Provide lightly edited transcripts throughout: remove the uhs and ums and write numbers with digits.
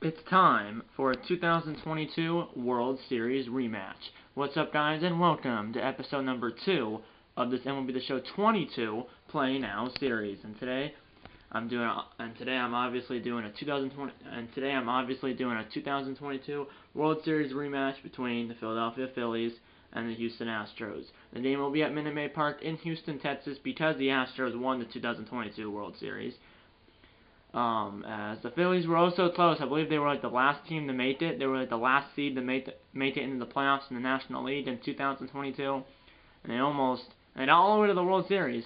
It's time for a 2022 World Series rematch. What's up, guys, and welcome to episode number 2 of this MLB The Show 22 Play Now series. And today I'm obviously doing a 2022 World Series rematch between the Philadelphia Phillies and the Houston Astros. The game will be at Minute Maid Park in Houston, Texas, because the Astros won the 2022 World Series. As the Phillies were also close. I believe they were like the last team to make it. They were like the last seed to make it into the playoffs in the National League in 2022, and they got all the way to the World Series,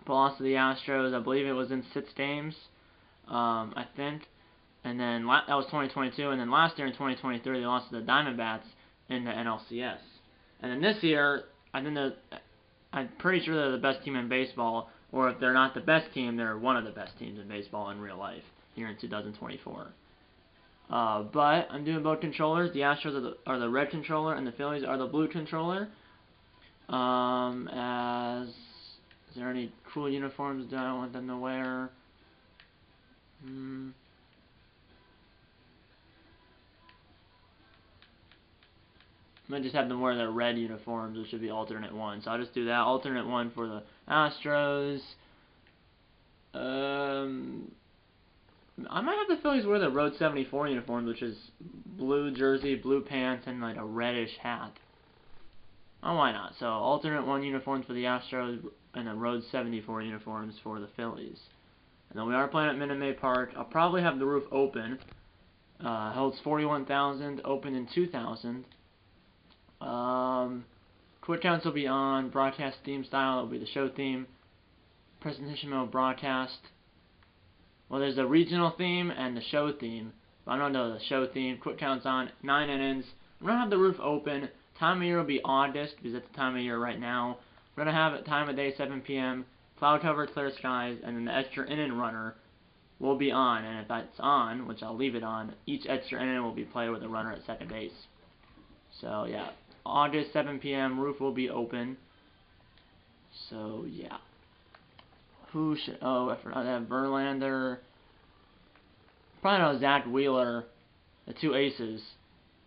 but lost to the Astros. I believe it was in 6 games, I think. And then that was 2022, and then last year in 2023 they lost to the Diamondbacks in the NLCS. And then this year, I'm pretty sure they're the best team in baseball. Or if they're not the best team, they're one of the best teams in baseball in real life here in 2024. But I'm doing both controllers. The Astros are the red controller, and the Phillies are the blue controller. Is there any cool uniforms that I want them to wear? I might just have them wear their red uniforms, which should be alternate 1. So I'll just do that. Alternate 1 for the Astros. I might have the Phillies wear the Road 74 uniforms, which is blue jersey, blue pants, and like a reddish hat. Oh, why not? So alternate 1 uniforms for the Astros and the Road 74 uniforms for the Phillies. And then we are playing at Minute Maid Park. I'll probably have the roof open. Holds 41,000, open in 2,000. Quick counts will be on. Broadcast theme style, it will be the show theme. Presentation mode broadcast. Well, there's the regional theme and the show theme. But I don't know the show theme. Quick counts on. 9 innings. I'm going to have the roof open. Time of year will be August, because it's the time of year right now. We're going to have it time of day 7 p.m. Cloud cover, clear skies, and then the extra inning runner will be on. And if that's on, which I'll leave it on, each extra inning will be played with a runner at second base. So, yeah. August, 7 p.m., roof will be open. So, yeah. I forgot to have Verlander. Probably not Zach Wheeler, the 2 aces.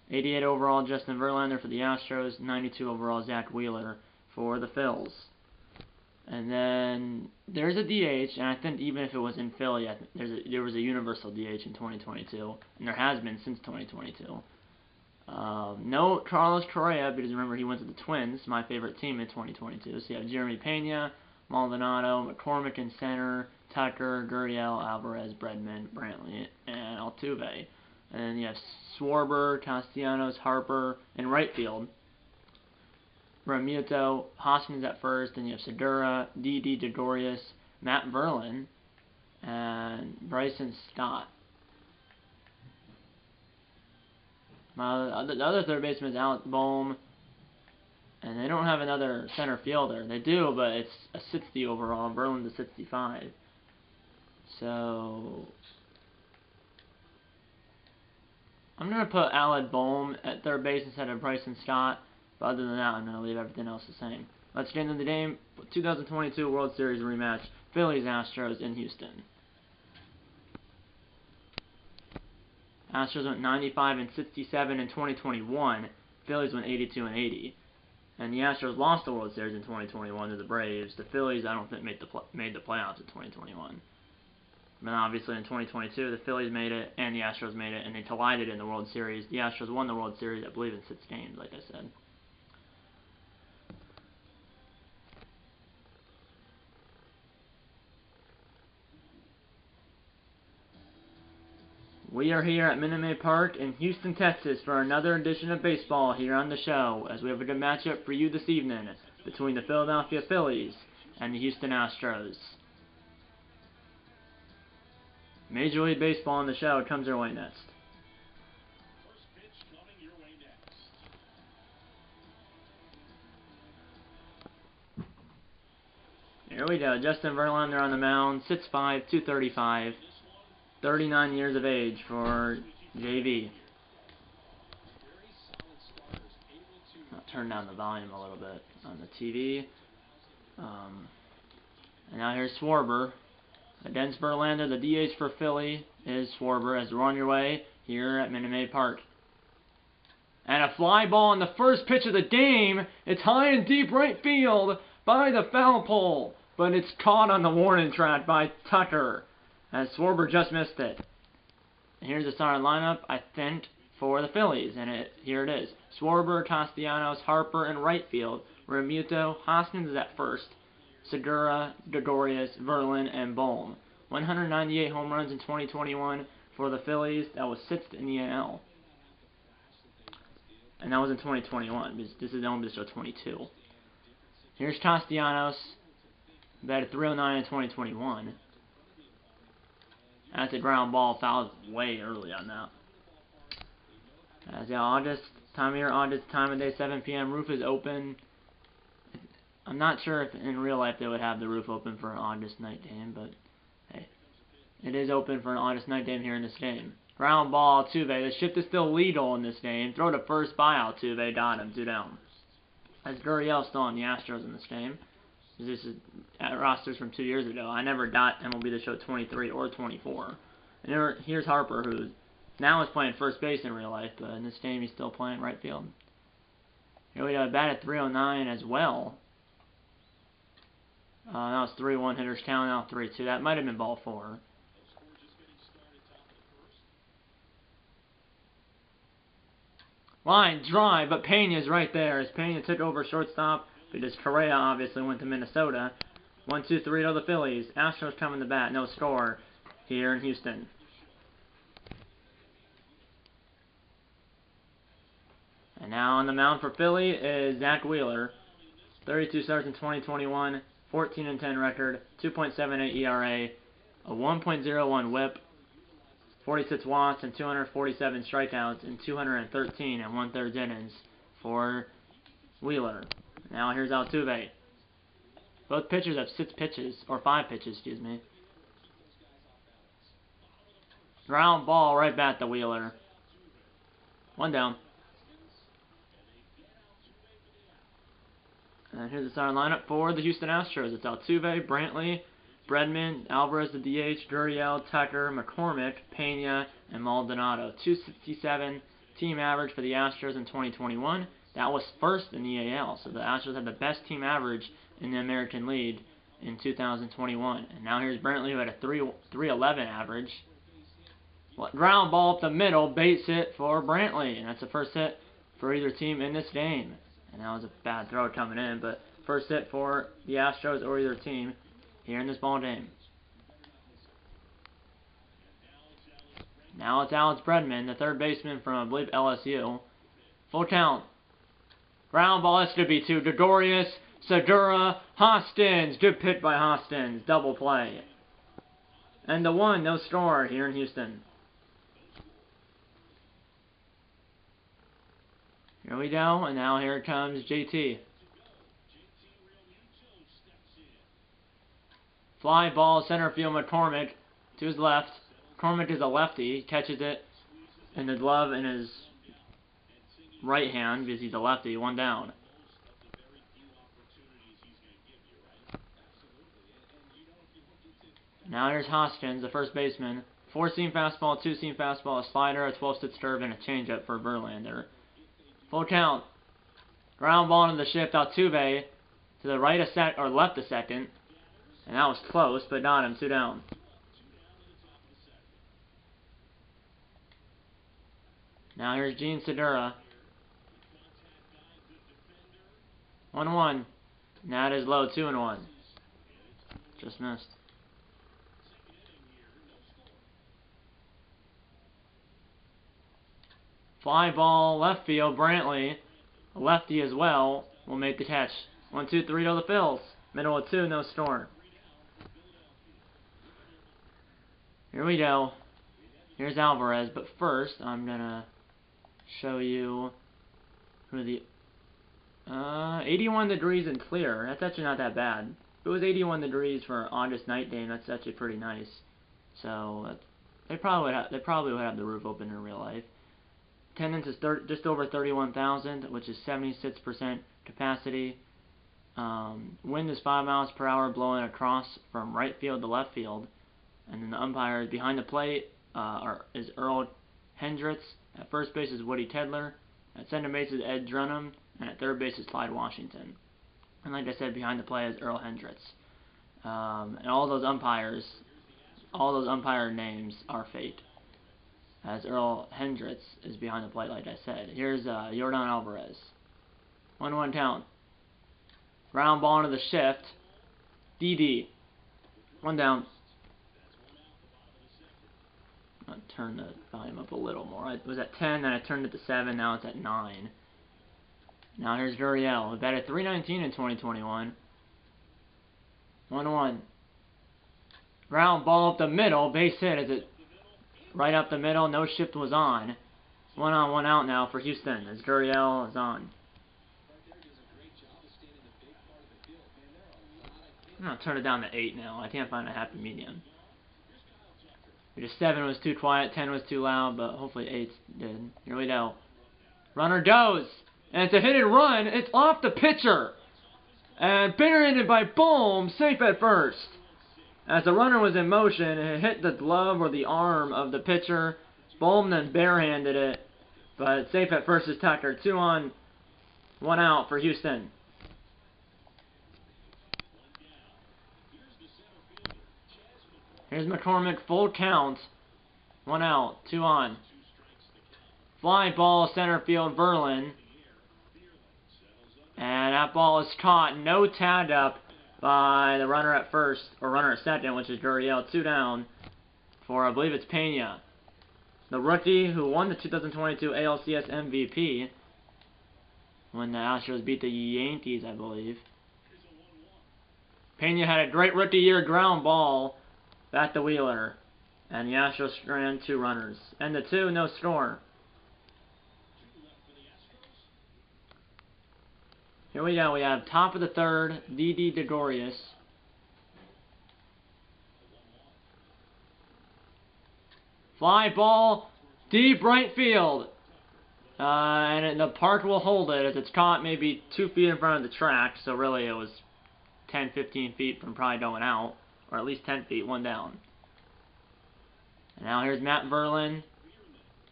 88 overall, Justin Verlander for the Astros. 92 overall, Zach Wheeler for the Phils. And then, there's a DH, and I think even if it was in Philly, there was a universal DH in 2022. And there has been since 2022. No Carlos Correa, because remember he went to the Twins, my favorite team in 2022. So you have Jeremy Pena, Maldonado, McCormick in center, Tucker, Gurriel, Alvarez, Bregman, Brantley, and Altuve. And then you have Schwarber, Castellanos, Harper in right field. Realmuto, Hoskins at first, then you have Segura, Didi Gregorius, Matt Verlin, and Bryson Stott. The other third baseman is Alex Bohm, and they don't have another center fielder. They do, but it's a 60 overall. Verlin's a 65. So I'm going to put Alex Bohm at third base instead of Bryson Stott, but other than that, I'm going to leave everything else the same. Let's get into the game. 2022 World Series rematch, Phillies-Astros in Houston. Astros went 95 and 67 in 2021. Phillies went 82 and 80. And the Astros lost the World Series in 2021 to the Braves. The Phillies, I don't think, made the playoffs in 2021. But obviously in 2022, the Phillies made it and the Astros made it, and they collided in the World Series. The Astros won the World Series, I believe, in 6 games, like I said. We are here at Minute Maid Park in Houston, Texas for another edition of baseball here on the show, as we have a good matchup for you this evening between the Philadelphia Phillies and the Houston Astros. Major League Baseball on the show comes your way next. Here we go. Justin Verlander on the mound, 6'5", 235. 39 years of age for JV. I'll turn down the volume a little bit on the TV. And now here's Schwarber. Against Verlander, the DH for Philly is Schwarber, as we're on your way here at Minute Maid Park. And a fly ball on the first pitch of the game. It's high and deep right field by the foul pole, but it's caught on the warning track by Tucker, as Schwarber just missed it. And here's the starting lineup, I think, for the Phillies, and here it is. Schwarber, Castellanos, Harper in right field. Realmuto, Hoskins is at first. Segura, Gregorius, Verlin, and Bohm. 198 home runs in 2021 for the Phillies. That was 6th in the AL. And that was in 2021, because this is only show 22. Here's Castellanos, batted .309 in 2021. That's a ground ball, fouled way early on that. As August, time of year, August, time of day, 7 p.m. Roof is open. I'm not sure if in real life they would have the roof open for an August night game, but hey, it is open for an August night game here in this game. Ground ball, Altuve. The shift is still legal in this game. Throw to first by Altuve. Got him. 2 down. As Gurriel still on the Astros in this game. This is rosters from 2 years ago. I never got MLB The Show 23 or 24. And here's Harper, who now is playing first base in real life, but in this game he's still playing right field. Here we got a bat at .309 as well. That was 3-1 hitters count, now 3-2. That might have been ball 4. Line drive, but Pena's right there as Pena took over shortstop because Correa obviously went to Minnesota. 1-2-3 to the Phillies. Astros coming to bat, no score here in Houston. And now on the mound for Philly is Zach Wheeler. 32 starts in 2021, 14-10 record, 2.78 ERA, a 1.01 WHIP, 46 walks and 247 strikeouts in 213 and 1/3 innings for Wheeler. Now here's Altuve. Both pitchers have 6 pitches, or 5 pitches, excuse me. Ground ball right back to Wheeler. 1 down. And here's the starting lineup for the Houston Astros. It's Altuve, Brantley, Bredman, Alvarez the DH, Gurriel, Tucker, McCormick, Pena, and Maldonado. 267 team average for the Astros in 2021. That was first in the AL, so the Astros had the best team average in the American League in 2021. And now here's Brantley, who had a 311 average. Ground ball up the middle, base hit for Brantley, and that's the first hit for either team in this game. And that was a bad throw coming in, but first hit for the Astros or either team here in this ball game. Now it's Alex Bredman, the third baseman from, I believe, LSU. Full count. Ground ball, this could be 2. Gregorius, Segura, Hoskins. Good pitch by Hoskins. Double play. And the 1, no score here in Houston. Here we go, and now here comes JT. Fly ball, center field, McCormick to his left. McCormick is a lefty. He catches it in the glove in his right hand because he's a lefty. 1 down. Now here's Hoskins, the first baseman. 4-seam fastball, 2-seam fastball, a slider, a 12-step serve, and a changeup for Verlander. Full count. Ground ball into the shift. Altuve to the right or left a second. And that was close, but got him. 2 down. Now here's Gene Segura. 1-1. Now it is low. 2-1. Just missed. Fly ball, left field, Brantley, a lefty as well, will make the catch. 1-2-3 to the Phils. Middle of 2, no score. Here we go. Here's Alvarez, but first I'm going to show you who the 81 degrees and clear. That's actually not that bad. If it was 81 degrees for an August night game, that's actually pretty nice. So they probably would have the roof open in real life. Attendance is just over 31,000, which is 76% capacity. Wind is 5 miles per hour blowing across from right field to left field. And then the umpires behind the plate is Earl Hendricks. At first base is Woody Tedler. At center base is Ed Drunham. And at third base is Clyde Washington. And like I said, behind the plate is Earl Hendricks. And all those umpire names are fate. As Earl Hendricks is behind the plate, like I said. Here's Yordan Alvarez. 1-1 count. Ground ball into the shift. DD. 1 down. I'll turn the volume up a little more. I was at 10, then I turned it to 7, now it's at 9. Now here's Gurriel, who batted .319 in 2021. 1-1. Ground ball up the middle, base hit. Is it right up the middle? No shift was on. 1 on, 1 out now for Houston as Gurriel is on. I'm going to turn it down to 8 now. I can't find a happy medium. Just 7 was too quiet, 10 was too loud, but hopefully 8 did. Here we go. Runner goes, and it's a hit and run. It's off the pitcher. And barehanded by Bohm, safe at first. As the runner was in motion, it hit the glove or the arm of the pitcher. Bohm then barehanded it, but safe at first is Tucker. 2 on, 1 out for Houston. Here's McCormick, full count. 1 out, 2 on. Fly ball, center field, Verlin. And that ball is caught. No tag up by the runner at first, or runner at second, which is Gurriel. 2 down for, I believe it's Pena. The rookie who won the 2022 ALCS MVP when the Astros beat the Yankees, I believe. Pena had a great rookie year, ground ball back to Wheeler. And the Astros ran 2 runners. And the 2, no score. Here we go. We have top of the 3rd, Didi Gregorius. Fly ball, deep right field. And the park will hold it as it's caught maybe 2 feet in front of the track. So really it was 10, 15 feet from probably going out. Or at least 10 feet, 1 down. And now here's Matt Vierlin,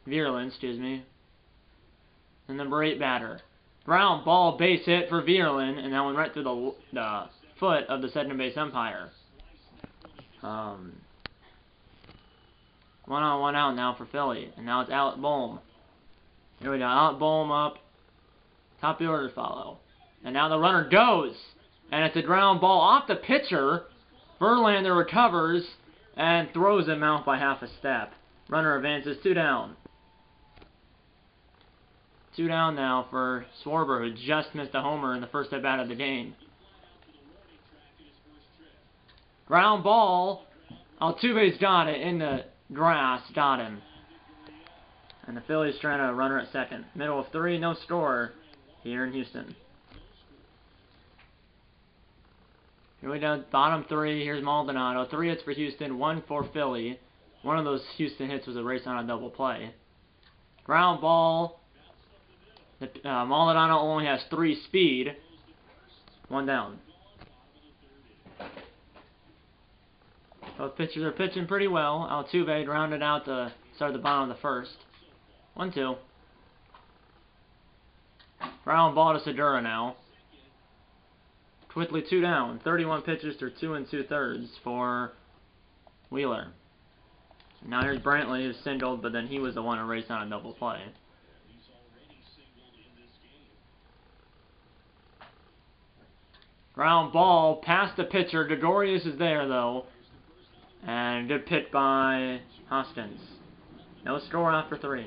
excuse me. The number 8 batter. Ground ball, base hit for Vierlin, and that went right through the foot of the second base umpire. 1 on, 1 out now for Philly. And now it's Alec Bohm. Here we go, Alec Bohm up. Top of the order follow. And now the runner goes. And it's a ground ball off the pitcher. Verlander recovers and throws him out by half a step. Runner advances, 2 down. 2 down now for Schwarber, who just missed a homer in the first at-bat of the game. Ground ball. Altuve's got it in the grass. Got him. And the Phillies trying to runner at second. Middle of 3, no score here in Houston. Here we go, bottom 3. Here's Maldonado. 3 hits for Houston, 1 for Philly. One of those Houston hits was a race on a double play. Ground ball. Maldonado only has 3 speed. 1 down. Both pitchers are pitching pretty well. Altuve grounded out to start the bottom of the first. 1-2. Ground ball to Segura now. Quickly 2 down. 31 pitches through 2 2/3 for Wheeler. Now here's Brantley, who's singled, but then he was the one who raced on a double play. Ground ball past the pitcher. Gregorius is there, though. And good pitch by Hoskins. No score after 3.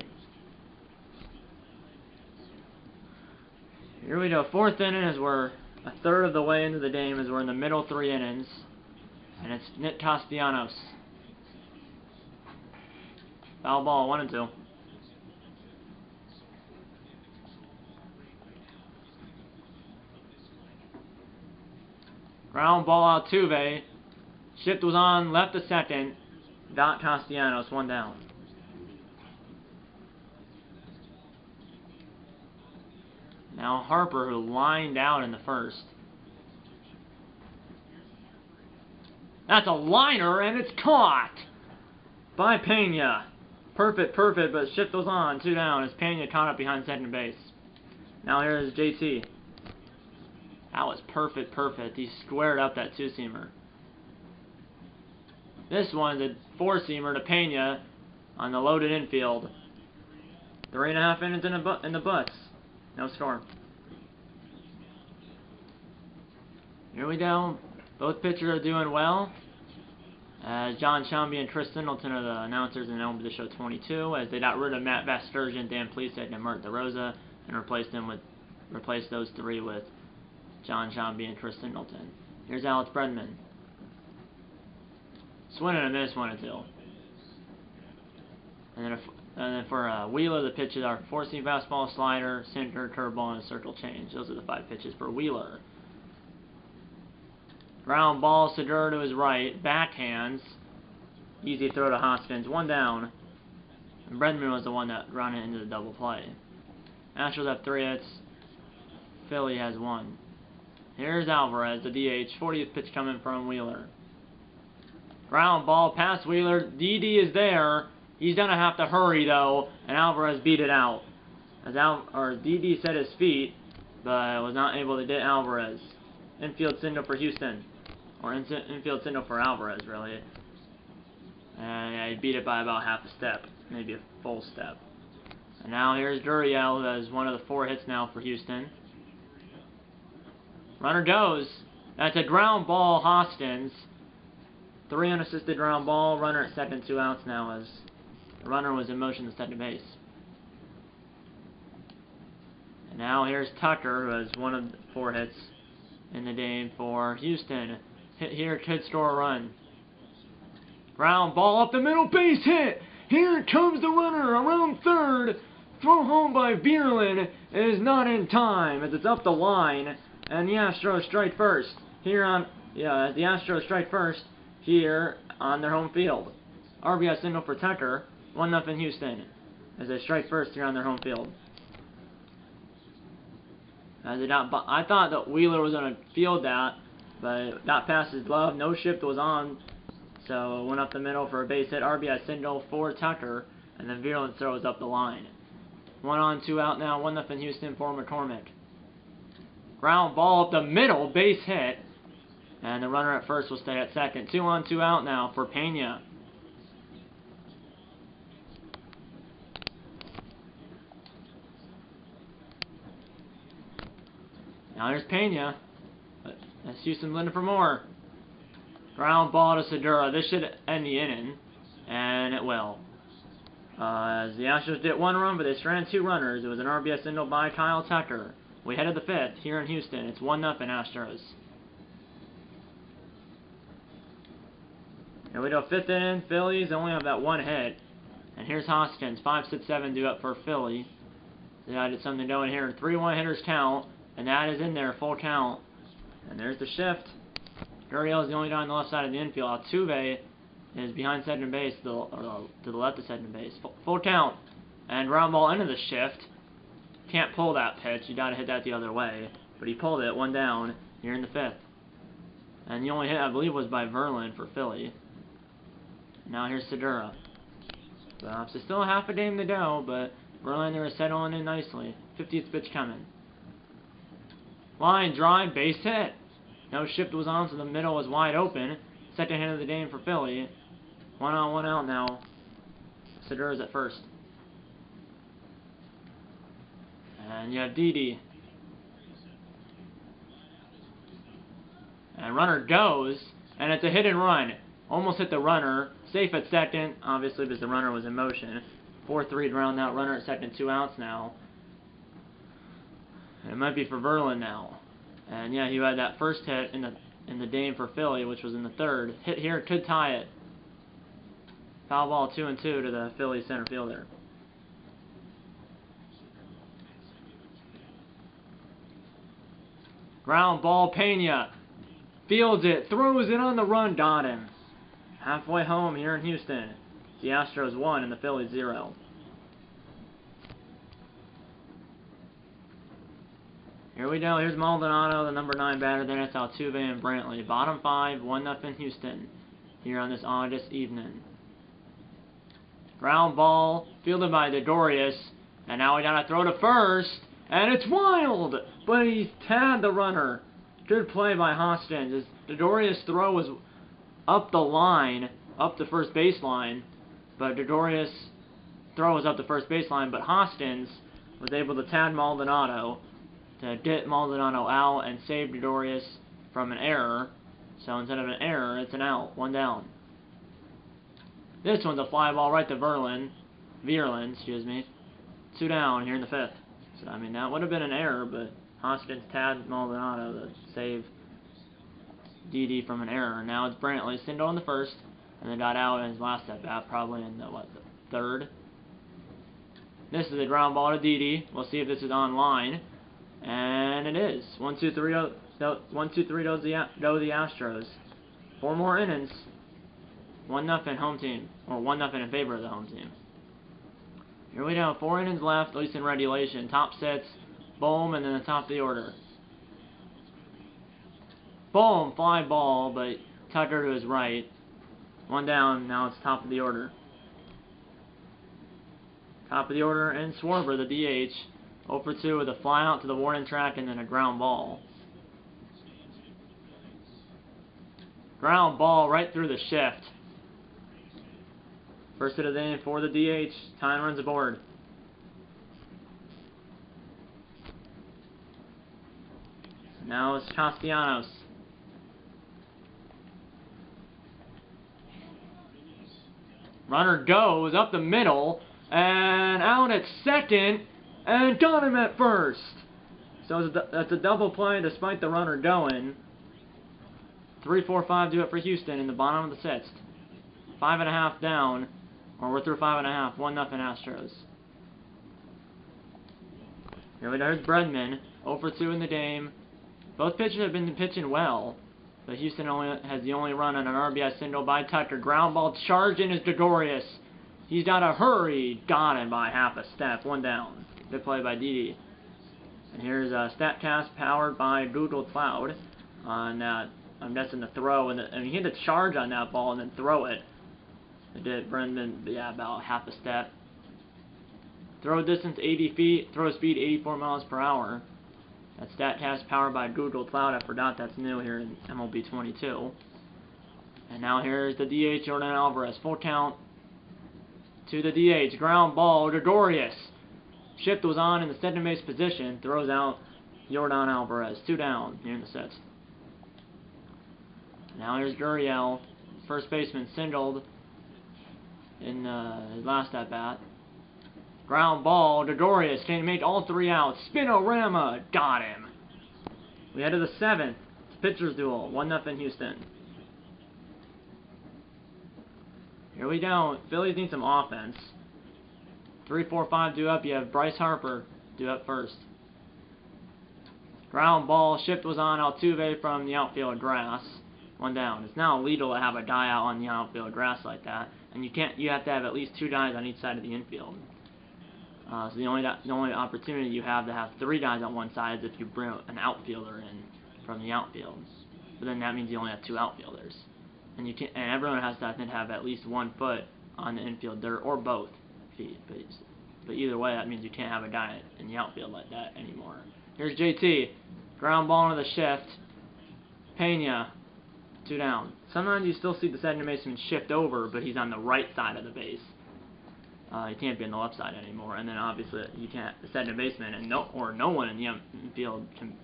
Here we go. 4th inning as we're a third of the way into the game as we're in the middle 3 innings. And it's Nick Castellanos. Foul ball, 1-2. Ground ball Altuve. Shift was on, left to second. Got Castellanos, 1 down. Now Harper, who lined out in the first. That's a liner, and it's caught by Pena. Perfect, but shift was on. 2 down as Pena caught up behind second base. Now here's JT. That was perfect. He squared up that 2-seamer. This one's a 4-seamer to Pena on the loaded infield. 3.5 innings in the books. No score. Here we go. Both pitchers are doing well. John Shambi and Chris Singleton are the announcers in MLB Show 22, as they got rid of Matt Vasturgeon, Dan Plesac, and Mert DeRosa, and replaced those 3 with John Shambi and Chris Singleton. Here's Alex Bregman. Swing and a miss, 1-2. And then for Wheeler, the pitches are 4-seam fastball, slider, sinker, curveball, and a circle change. Those are the 5 pitches for Wheeler. Ground ball, Segura to his right, backhands. Easy throw to Hoskins, 1 down. And Bregman was the one that ran it into the double play. Astros have 3 hits. Philly has 1. Here's Alvarez, the DH. 40th pitch coming from Wheeler. Ground ball past Wheeler. DD is there. He's gonna have to hurry though, and Alvarez beat it out. As DD set his feet, but was not able to get Alvarez. Infield single for Houston, or infield single for Alvarez, really. And yeah, he beat it by about half a step, maybe a full step. And now here's Gurriel, who has one of the 4 hits now for Houston. Runner goes. That's a ground ball, Hoskins. 3 unassisted ground ball. Runner at second, 2 outs now, as the runner was in motion to second base. And now here's Tucker, who has one of the 4 hits in the game for Houston. Hit here, could score a run. Ground ball up the middle, base hit. Here comes the runner around third. Throw home by Bierlin is not in time as it's up the line, and the Astros strike first. The Astros strike first here on their home field. RBI single for Tucker. 1-0 Houston as they strike first here on their home field. I thought that Wheeler was going to field that, but got past his glove. No shift was on, so went up the middle for a base hit. RBI single for Tucker, and then Bierlin throws up the line. 1 on, 2 out now. 1-0 Houston for McCormick. Ground ball up the middle, base hit, and the runner at first will stay at second. 2 on, 2 out now for Pena. Now there's Pena. That's Houston looking for more. Ground ball to Segura. This should end the inning, and it will. As the Astros did 1 run, but they stranded 2 runners. It was an RBI single by Kyle Tucker. We headed the 5th here in Houston. It's 1-0 Astros. Here we go, 5th inning. Phillies only have that 1 hit. And here's Hoskins. 5-6-7 due up for Philly. They added something going here. 3-1 hitters count. And that is in there, full count. And there's the shift. Gurriel is the only guy on the left side of the infield. Altuve is behind second base, to the left of second base. Full count. And ground ball into the shift. Can't pull that pitch. You got to hit that the other way. But he pulled it, 1 down, here in the 5th. And the only hit, I believe, was by Verlin for Philly. Now here's Segura. So still a half a game to go, but Verlander is settling in nicely. 50th pitch coming. Line drive, base hit. No shift was on, so the middle was wide open. Second hit of the game for Philly. 1 on, 1 out now. Segura's at first. And you have Didi. And runner goes, and it's a hit and run. Almost hit the runner. Safe at second, obviously, because the runner was in motion. 4-3 ground out. Runner at second, 2 outs now. And it might be for Verlin now. And yeah, he had that first hit in the game for Philly, which was in the 3rd. Hit here could tie it. Foul ball 2-2 to the Philly center fielder. Ground ball, Pena fields it, throws it on the run, got him. Halfway home here in Houston. The Astros 1 and the Phillies 0. Here we go. Here's Maldonado, the number 9 batter. Then it's Altuve and Brantley. Bottom 5, 1-0 Houston. here on this August evening. Ground ball fielded by Dodorius, and now we gotta throw to first, and it's wild, but he tagged the runner. Good play by Hoskins. As Dodorius' throw was up the line, up the first baseline, but Dodorius' throw was up the first baseline, but Hoskins was able to tag Maldonado to get Maldonado out and save Dodorius from an error. So instead of an error, it's an out, 1 down. This one's a fly ball right to Vierland, excuse me. 2 down here in the 5th. So I mean that would have been an error, but Hoskins tagged Maldonado to save Didi from an error. Now it's Brantley, single in the 1st, and then got out in his last at bat, probably in the 3rd. This is a ground ball to Didi. We'll see if this is online, and it is. 1-2-3 goes the Astros. 4 more innings. 1-0 home team, or 1-0 in favor of the home team. Here we go. 4 innings left, at least in regulation. Top sets, boom, and then the top of the order. Boom, fly ball, but Tucker to his right. 1 down, now it's top of the order. Top of the order, and Schwarber, the DH. 0 for 2 with a fly out to the warning track and then a ground ball. Ground ball right through the shift. First hit of the inning for the DH. Time runs aboard. Now it's Castellanos. Runner goes up the middle and out at second and got him at first. So that's a double play despite the runner going. 3-4-5 do it for Houston in the bottom of the 6th. 5.5 down, or we're through 5.5. 1-0 Astros. Here we go. Here's Bregman. 0 for 2 in the game. Both pitchers have been pitching well, but Houston has the only run on an RBI single by Tucker. Ground ball charging is Dodorius. He's got to hurry. Got him by half a step. 1 down. Good play by Didi. And here's StatCast powered by Google Cloud on that. I'm guessing the throw, and he had to charge on that ball and then throw it. It did Bregman, yeah, about half a step. Throw distance 80 feet, throw speed 84 miles per hour. That's StatCast powered by Google Cloud. I forgot that's new here in MLB 22. And now here's the DH, Jordan Alvarez. Full count to the DH. Ground ball, Dodorius. Shift was on in the second base position. Throws out Jordan Alvarez. 2 down here in the 6th. Now here's Gurriel. First baseman singled in his last at-bat. Ground ball, Dodorius can make all 3 outs. Spinorama, got him. We head to the 7th. It's pitcher's duel. 1-0 Houston. Here we go. Phillies need some offense. 3-4-5 due up. You have Bryce Harper due up first. Ground ball, shift was on Altuve from the outfield grass. 1 down. It's now illegal to have a guy out on the outfield grass like that, and you have to have at least 2 guys on each side of the infield. So the only opportunity you have to have 3 guys on one side is if you bring an outfielder in from the outfield. But then that means you only have 2 outfielders, and everyone has to, I think, have at least 1 foot on the infield dirt or both feet. But either way, that means you can't have a guy in the outfield like that anymore. Here's JT. Ground ball into the shift. Pena. 2 down. Sometimes you still see the second baseman shift over, but he's on the right side of the base. He can't be on the left side anymore. And then obviously you can't. The second baseman and no one in the infield can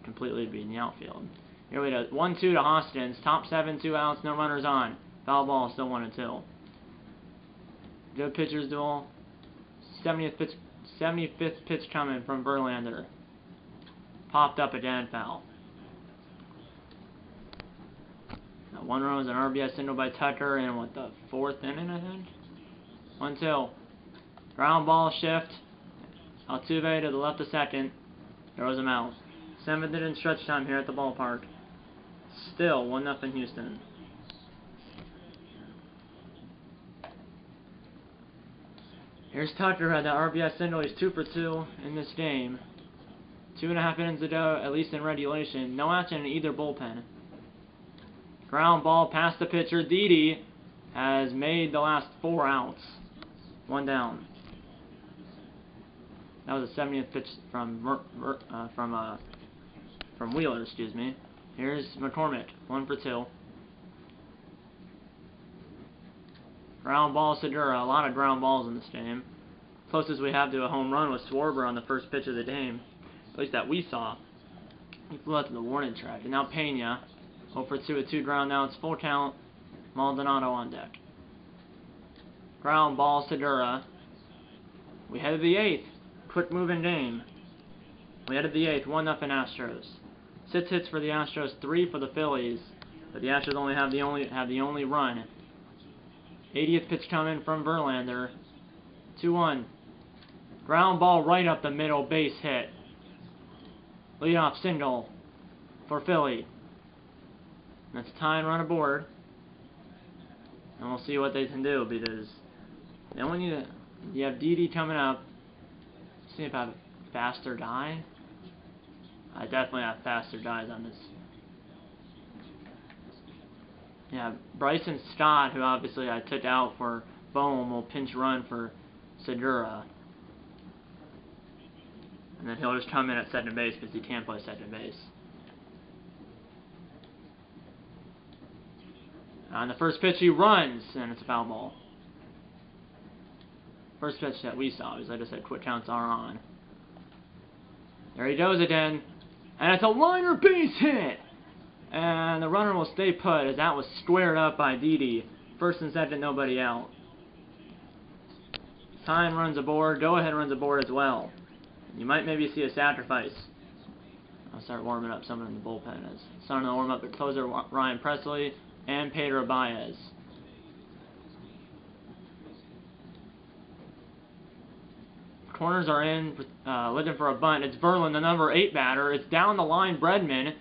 completely be in the outfield. Here we go. 1-2 to Hoskins. Top 7, 2 outs, no runners on. Foul ball, still 1-2. Good pitcher's duel. 75th pitch coming from Verlander. Popped up again, foul. 1 run was an RBI single by Tucker in the 4th inning, I think. 1-2. Ground ball shift. Altuve to the left of second. Throws him out. 7th inning stretch time here at the ballpark. Still 1-0 Houston. Here's Tucker, had that RBI single. He's 2 for 2 in this game. 2.5 innings to go, at least in regulation. No action in either bullpen. Ground ball past the pitcher. Didi has made the last 4 outs. 1 down. That was the 70th pitch from Wheeler, excuse me. Here's McCormick, 1 for 2. Ground ball, Segura. A lot of ground balls in this game. Closest we have to a home run was Schwarber on the first pitch of the game. At least that we saw. He flew out to the warning track. And now Pena, 0 for 2 with 2 ground outs, full count. Maldonado on deck. Ground ball, Segura. We headed the 8th. Quick moving game. We headed the 8th, 1-0 Astros. 6 hits for the Astros, 3 for the Phillies. But the Astros only have the only run. 80th pitch coming from Verlander. 2-1. Ground ball right up the middle, base hit. Leadoff single for Philly. That's a tying run aboard. And we'll see what they can do, because they only need to. You have Didi coming up. See if I have faster die. I definitely have faster dies on this. Yeah, Bryson Stott, who obviously I took out for Bohm, will pinch run for Segura. And then he'll just come in at second base because he can't play second base. On the first pitch he runs, and it's a foul ball. First pitch that we saw, as I just said, quick counts are on. There he goes again. And it's a liner base hit! And the runner will stay put as that was squared up by Didi. First and second, nobody out. Tying runs aboard, go-ahead runs aboard as well. You might maybe see a sacrifice. I'll start warming up someone in the bullpen. As starting to warm up the closer, Ryan Presley and Pedro Baez. Corners are in, looking for a bunt. It's Verlin, the number 8 batter. It's down the line. Bredman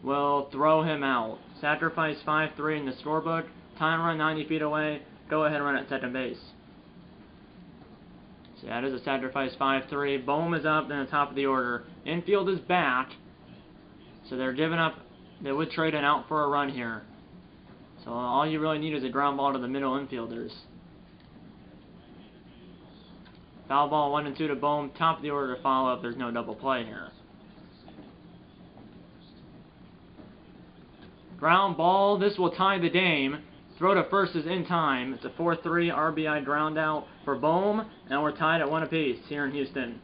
will throw him out. Sacrifice 5-3 in the scorebook. Time run 90 feet away. Go ahead run at second base. So that is a sacrifice 5-3. Bohm is up in the top of the order. Infield is back. So they're giving up. They would trade an out for a run here. So all you really need is a ground ball to the middle infielders. Foul ball 1 and 2 to Bohm. Top of the order to follow up. There's no double play here. Ground ball. This will tie the game. Throw to first is in time. It's a 4-3 RBI ground out for Bohm, and we're tied at 1 apiece here in Houston.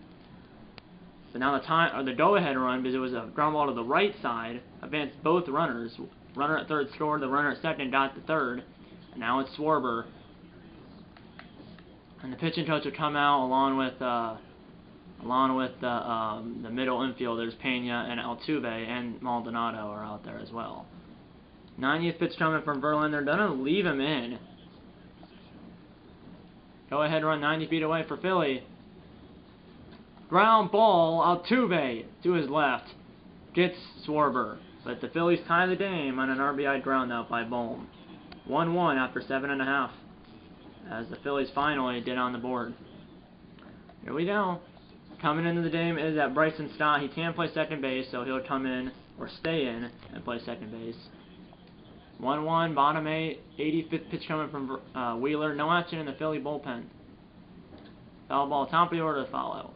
So now the go-ahead run, because it was a ground ball to the right side, advanced both runners. Runner at third scored. The runner at second got the third. And now it's Schwarber. And the pitching coach will come out along with the middle infielders, Pena and Altuve, and Maldonado are out there as well. 90th pitch coming from Verlander. They're going to leave him in. Go ahead run 90 feet away for Philly. Ground ball, Altuve to his left. Gets Schwarber. But the Phillies tie the game on an RBI ground out by Bohm. 1-1 after 7.5. As the Phillies finally get on the board. Here we go. Coming into the game is that Bryson Stott. He can play second base, so he'll come in or stay in and play second base. 1-1, bottom 8, 85th pitch coming from Wheeler. No action in the Philly bullpen. Foul ball, top of the order to follow.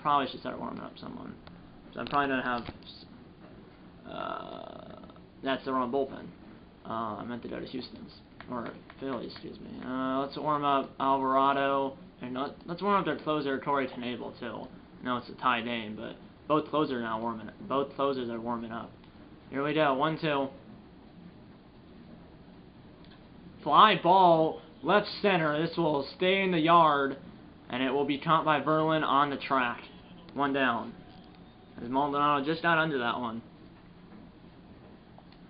Probably should start warming up someone. So I'm probably going to have... that's the wrong bullpen. I meant to go to Houston's. Or Philly, excuse me. Let's warm up Alvarado. And let's warm up their closer, Corey Knebel, too. I know it's a tie game, but both closers are now warming up. Both closers are warming up. Here we go, 1-2. Fly ball, left center. This will stay in the yard, and it will be caught by Verlin on the track. 1 down. As Maldonado just got under that one.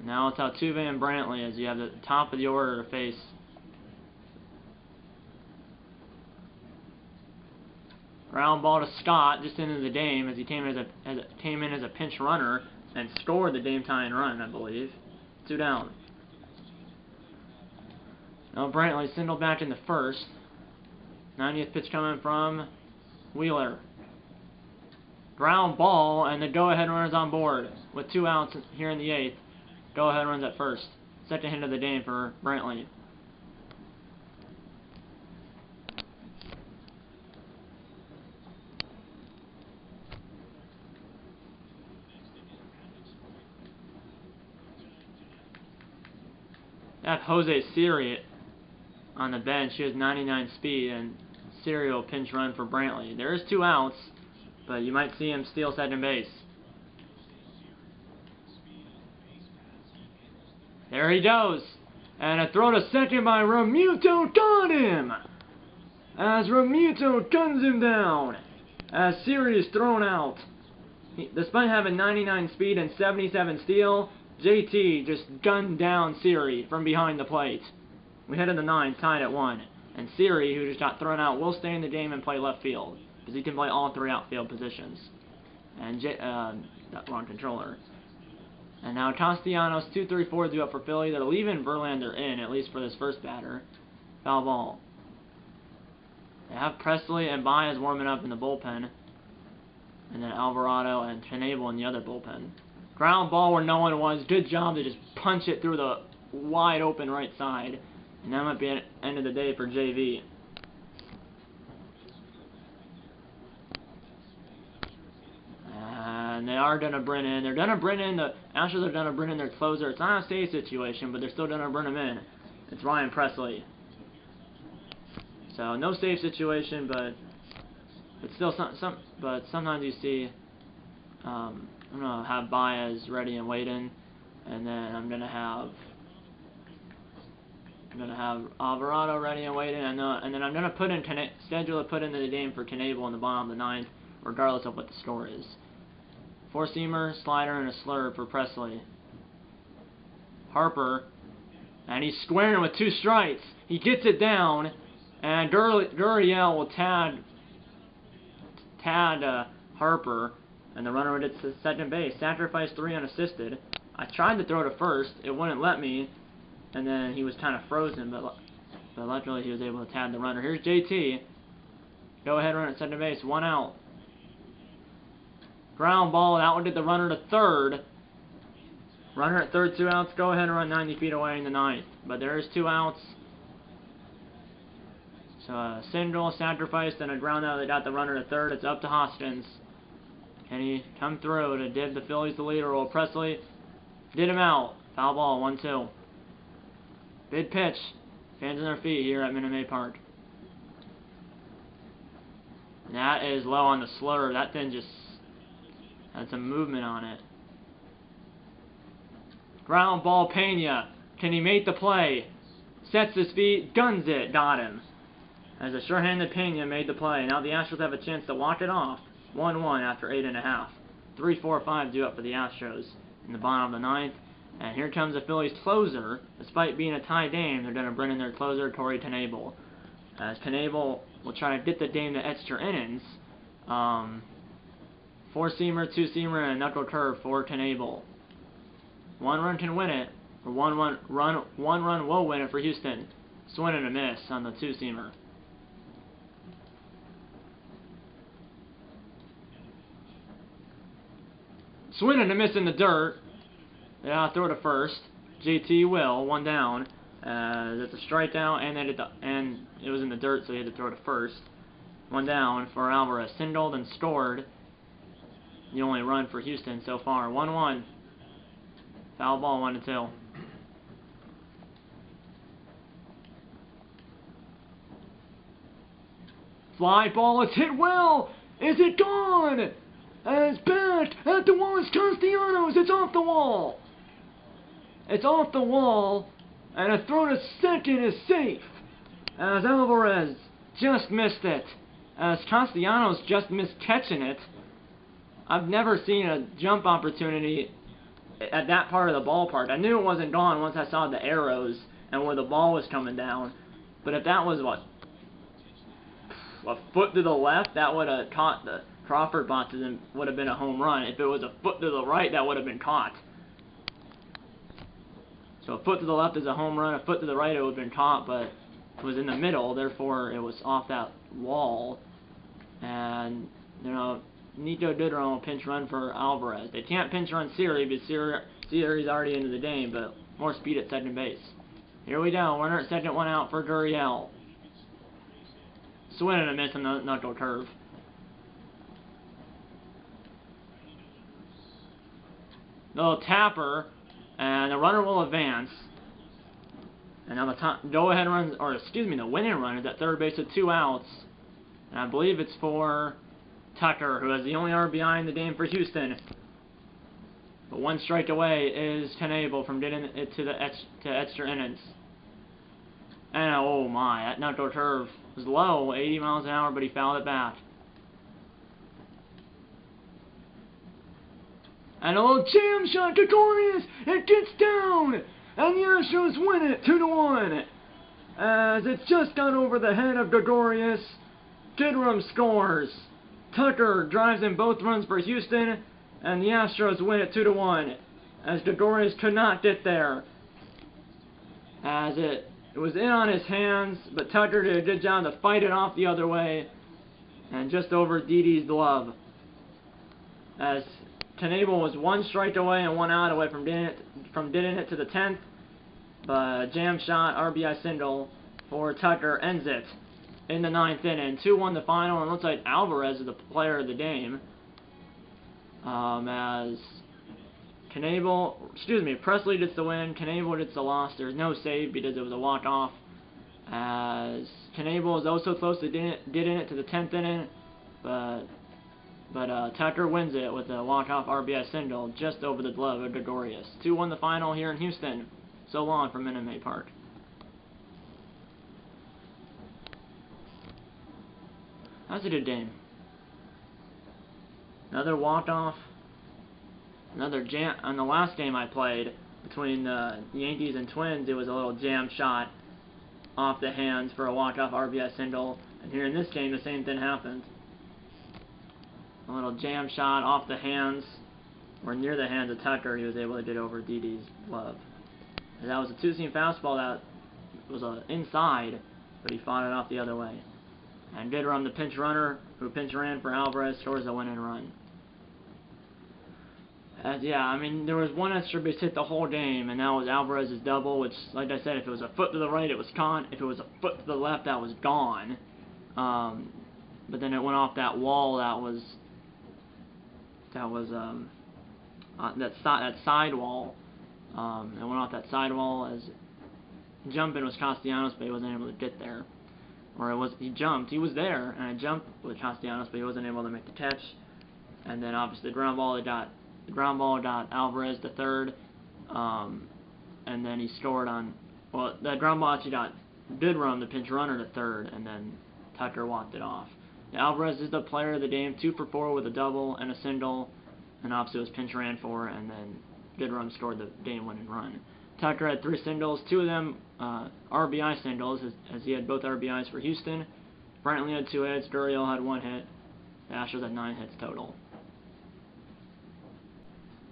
Now it's Altuve and Brantley as you have the top of the order to face. Ground ball to Scott just into the game as he came in as a pinch runner and scored the game tying run, I believe. 2 down. Now Brantley single back in the first. 90th pitch coming from Wheeler. Ground ball, and the go-ahead runner's on board with 2 outs here in the 8th. Go-ahead runs at first. second hit of the game for Brantley. I have Jose Siri on the bench. He has 99 speed, and Siri will pinch run for Brantley. There is 2 outs, but you might see him steal second base. There he goes. And a throw to second by Remuto, got him! As Remuto guns him down. As Siri is thrown out. Despite having 99 speed and 77 steal, JT just gunned down Siri from behind the plate. We head in the 9th, tied at 1. And Siri, who just got thrown out, will stay in the game and play left field, because he can play all 3 outfield positions. And that wrong controller. And now Castellanos, 2-3-4 due up for Philly. They're leaving Verlander in, at least for this first batter. Foul ball. They have Presley and Baez warming up in the bullpen. And then Alvarado and Knebel in the other bullpen. Ground ball where no one was. Good job to just punch it through the wide open right side. And that might be the end of the day for JV. And they are going to bring in. They're going to bring in the Astros are going to bring in their closer. It's not a safe situation, but they're still going to bring him in. It's Ryan Presley. So no safe situation, but still but sometimes you see. I'm going to have Baez ready and waiting, and then I'm going to have Alvarado ready and waiting, and then I'm going to put in schedule to put into the game for Knebel in the bottom of the 9th, regardless of what the score is. 4-seamer, slider, and a slurve for Presley. Harper, and he's squaring with 2 strikes. He gets it down, and Gurriel will tad Harper, and the runner gets to second base. Sacrifice 3 unassisted. I tried to throw to first, it wouldn't let me, and then he was kind of frozen, but luckily he was able to tad the runner. Here's JT. Go ahead, run at second base, 1 out. Ground ball, that would get the runner to third. Runner at third, 2 outs. Go ahead and run 90 feet away in the 9th. But there is 2 outs. So a single, sacrifice, and a ground out that got the runner to third. It's up to Hoskins. Can he come through to give the Phillies the lead, or will Presley get him out? Foul ball, 1-2. Big pitch. Fans on their feet here at Minute Maid Park. And that is low on the slurve. That thing just had some movement on it. Ground ball, Pena. Can he make the play? Sets his feet, guns it, got him. As a sure-handed Pena made the play. Now the Astros have a chance to walk it off. 1-1 after 8.5. 3-4-5 due up for the Astros in the bottom of the 9th. And here comes the Phillies closer. Despite being a tie game, they're going to bring in their closer, Corey Knebel. As Knebel will try to get the game to extra innings. 4-seamer, 2-seamer, and a knuckle curve for Knebel. 1 run can win it. Or one run will win it for Houston. Swing and a miss on the 2-seamer. Swing and a miss in the dirt. They ought to throw to first. JT will, 1 down. It's a strikeout, and it was in the dirt, so he had to throw to first. 1 down for Alvarez. Singled and scored. The only run for Houston so far. 1-1. Foul ball, 1-2. Fly ball is hit well. Is it gone? And it's back at the wall. It's Castellanos. It's off the wall. It's off the wall. And a throw to second is safe. As Alvarez just missed it. As Castellanos just missed catching it. I've never seen a jump opportunity at that part of the ballpark. I knew it wasn't gone once I saw the arrows and where the ball was coming down. But if that was, what, a foot to the left, that would have caught the Crawford boxes and would have been a home run. If it was a foot to the right, that would have been caught. So a foot to the left is a home run, a foot to the right it would have been caught, but it was in the middle, therefore it was off that wall. And, you know, Nico Dudron will pinch run for Alvarez. They can't pinch run Siri, but Siri's already into the game, but more speed at second base. Here we go. Runner at second, one out for Gurriel. Swing and a miss on the knuckle curve. Little tapper, and the runner will advance. And now the go-ahead run, or excuse me, the winning run is at third base with 2 outs. And I believe it's for Tucker, who has the only RBI in the game for Houston. But 1 strike away is Knebel from getting it to extra innings. And oh my, that knuckle curve was low, 80 miles an hour, but he fouled it back. And a little jam shot, Gregorius, it gets down, and the Astros win it 2-1. As it's just gone over the head of Gregorius, Kidrum scores. Tucker drives in both runs for Houston, and the Astros win it 2-1. As Gregorius could not get there, as it was in on his hands, but Tucker did a good job to fight it off the other way, and just over Didi's glove. As Knebel was 1 strike away and 1 out away from getting it to the 10th, but a jam shot RBI single for Tucker ends it in the 9th inning. 2-1 the final, and it looks like Alvarez is the player of the game. As Presley gets the win, Knebel gets the loss. There's no save because it was a walk-off. As Knebel is also close to getting it to the 10th inning, but Tucker wins it with a walk-off RBI single just over the glove of Gregorius. 2-1 the final here in Houston. So long from Minute Maid Park. That's a good game. Another walk-off. Another jam. On the last game I played between the Yankees and Twins, it was a little jam shot off the hands for a walk-off RBI single. And here in this game, the same thing happened. A little jam shot off the hands, or near the hands of Tucker. He was able to get over Didi's glove. And that was a 2-seam fastball that was inside, but he fought it off the other way. And Goodrum, the pinch runner, who pinch ran for Alvarez, scores a winning run. Yeah, I mean, there was 1 extra base hit the whole game, and that was Alvarez's double, which, like I said, if it was a foot to the right, it was caught. If it was a foot to the left, that was gone. But then it went off that wall that side wall. It went off that side wall as jumping was Castellanos, but he wasn't able to get there. Or he jumped. He was there, and I jumped with Castellanos, but he wasn't able to make the catch. And then obviously the ground ball got Alvarez to third, and then he scored on. Well, the ground ball actually got Goodrum, the pinch runner, to third, and then Tucker walked it off. Alvarez is the player of the game, 2 for 4 with a double and a single, and obviously was pinch ran for, and then Goodrum scored the game-winning run. Tucker had 3 singles, 2 of them RBI singles, as he had both RBIs for Houston. Brantley had 2 hits, Gurriel had 1 hit. The Astros had 9 hits total.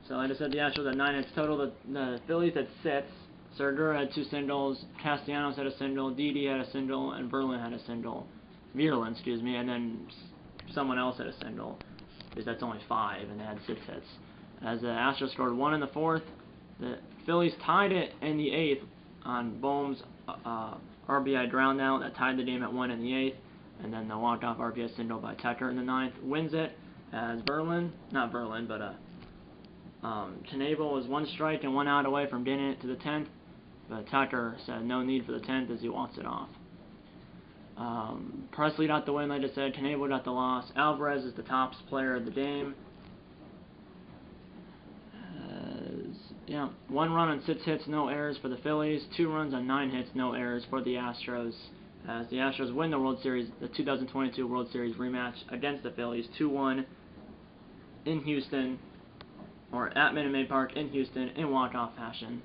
So like I said, the Astros had 9 hits total. The Phillies had 6. Segura had 2 singles, Castellanos had a single, Didi had a single, and Verlin had a single. And then someone else had a single, because that's only 5, and they had 6 hits. As the Astros scored 1 in the 4th, the Phillies tied it in the 8th on Bohm's RBI ground out that tied the game at 1 in the 8th, and then the walk-off RBI single by Tucker in the 9th wins it, as Knebel was 1 strike and 1 out away from getting it to the 10th, but Tucker said no need for the 10th as he walks it off. Presley got the win, like I said. Knebel got the loss. Alvarez is the top player of the game. 1 run on 6 hits, no errors for the Phillies. 2 runs on 9 hits, no errors for the Astros. As the Astros win the World Series, the 2022 World Series rematch against the Phillies, 2-1 in Houston, or at Minute Maid Park in Houston, in walk-off fashion.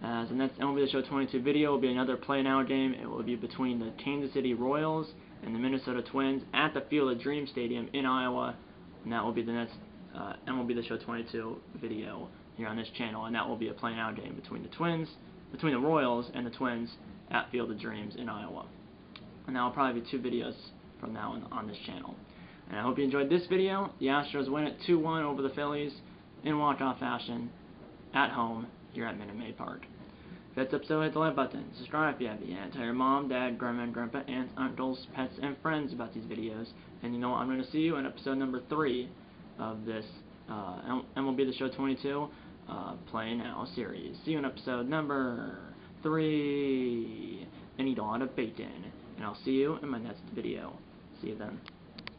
As the next MLB The Show 22 video will be another Play Now game. It will be between the Kansas City Royals and the Minnesota Twins at the Field of Dreams Stadium in Iowa. And that will be the next MLB The Show 22 video here on this channel. And that will be a Play Now game between the Royals and the Twins at Field of Dreams in Iowa. And that will probably be 2 videos from now on this channel. And I hope you enjoyed this video. The Astros win it 2-1 over the Phillies in walk-off fashion at home here at Minute Maid Park. If that's episode, hit the like button, subscribe if you haven't yet, tell your mom, dad, grandma, and grandpa, aunts, uncles, pets, and friends about these videos. And you know what, I'm going to see you in episode number 3 of this MLB The Show 22 Play Now series. See you in episode number 3, and eat a lot of bacon. And I'll see you in my next video. See you then.